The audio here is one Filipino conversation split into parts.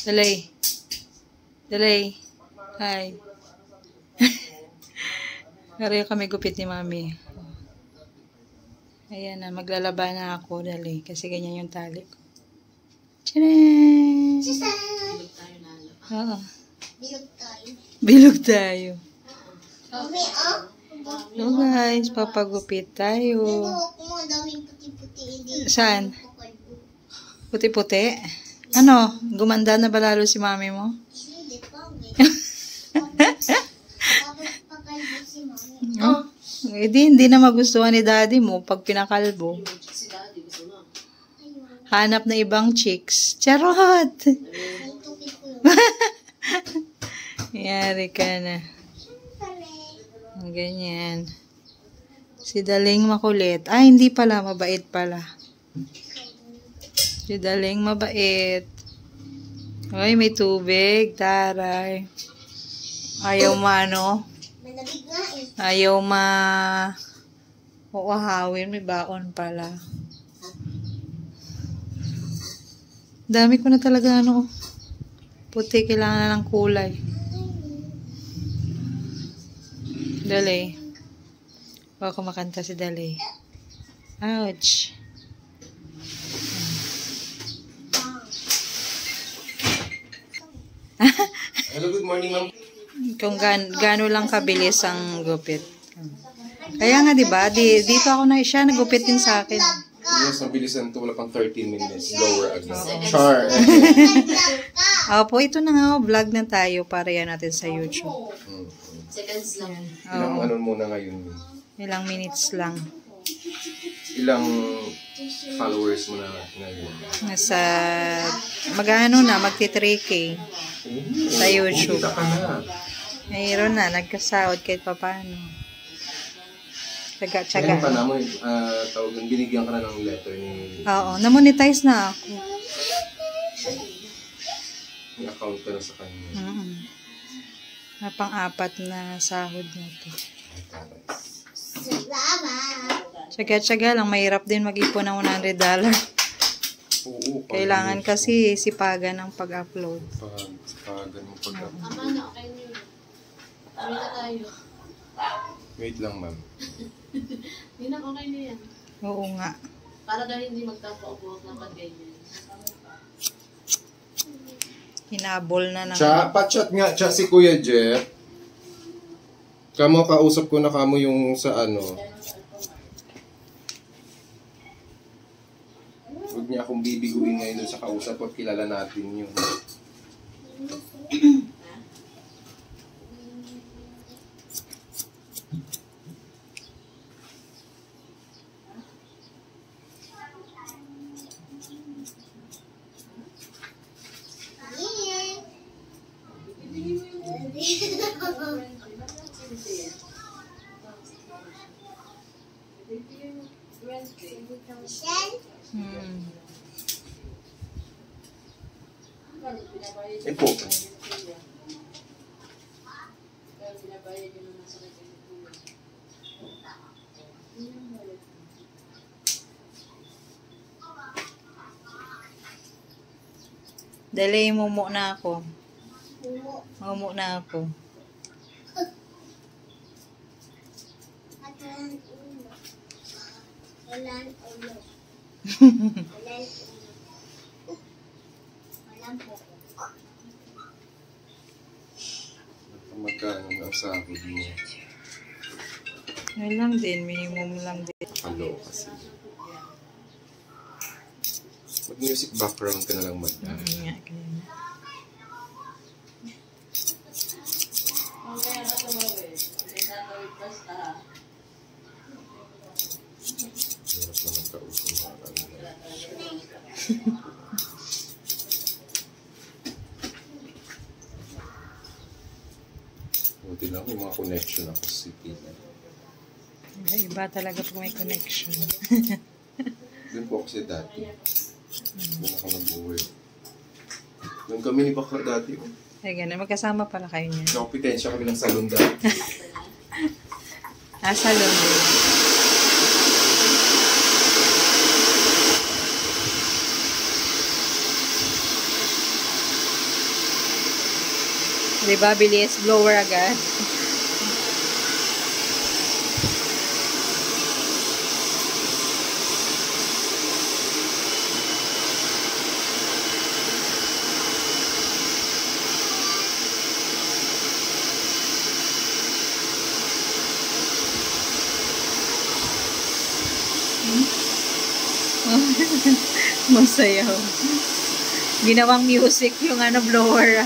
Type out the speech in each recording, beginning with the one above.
Dali. Dali. Hi. Pareho kami gupit ni Mami. Ayan na, maglalaba na ako. Dali. Kasi ganyan yung tali ko. Tcharan! Bilog tayo nalo. Oo. Bilog tayo. Bilog tayo. Mami, So guys, papagupit tayo. Nagawak mo, daming puti-puti. Saan? Puti-puti? Ano? Gumanda na ba lalo si Mami mo? Hindi pa, tapos pakalbo si Mami. Oh. Hindi na magustuhan ni Daddy mo pag pinakalbo. Si Daddy gusto na. Ayun. Hanap na ibang chicks. Charot! Nagtupit ko lang. Yari ka na. Ganyan. Si Daling makulit. Ay, hindi pala. Mabait pala. Si Daling mabait. Ay, may tubig. Taray. Ayaw ano? Malamig nga eh. Ayaw uuhawin. May baon pala. Dami ko na talaga puti. Kailangan na ng kulay. Dali. Baka kumakanta si Dali. Ouch. Hello, good morning, ma'am. Kung gaano lang kabilis ang gupit. Kaya nga, diba? Dito ako siya nagupit din sa akin. Yes, mabilisan to. Wala pang 13 minutes. Lower again. Char. Opo, ito na nga. Vlog na tayo para yan natin sa YouTube. Seconds lang. Ilang ano muna ngayon? Ilang minutes lang. Ilang followers mo na ngayon? Nasa, magti 3K sa YouTube. Kita ka na. Mayroon na, nagkasahod kahit papaano. Tsaga-tsaga. Ngayon pa naman, tawag nun, binigyan ka na ng letter ni... Oo, namonetize na ako. May account ka na sa kanya. Na pang-apat na sahod na to. Salamat. Tsaga-tsaga lang, mahirap din mag-ipon ng $100. Oo. Kailangan kasi sipagan ng pag-upload. Sipagan mo pag-upload. Tama na, okay nyo. Tama na tayo. Wait lang, ma'am. Hindi na, okay na yan. Oo nga. Para dahil hindi magtapa-ubuhok ng pag-ganyan. Hinabol na ng... Pa-chat nga, chat si Kuya Jeff. Kamo, kausap ko na kamo yung sa ano. Huwag niya akong bibiguin ngayon sa kausap at kilala natin yun. Po. Dali, mumu na ako. Mumu na ako. Walang ulo. Walang po. Magkano ang sahod mo? Ngayon lang din, minimum lang din. Hello kasi. Mag-music background ka na lang magdaan. Nga, kaya. Hirap na magkausap mo. Buti lang, may mga connection ako sa city. Iba talaga pag may connection. Doon po ako siya dati. Doon ako nag-work. Doon kami ni Bakla dati. Ay, ganun. Magkasama pala kayo niya. Kompetensya kami ng salon dati. Salon din. Diba, bilis, blower agad. Masayaw. Ginawang music yung ano, blower.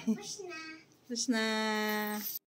Tapos na. Tapos na.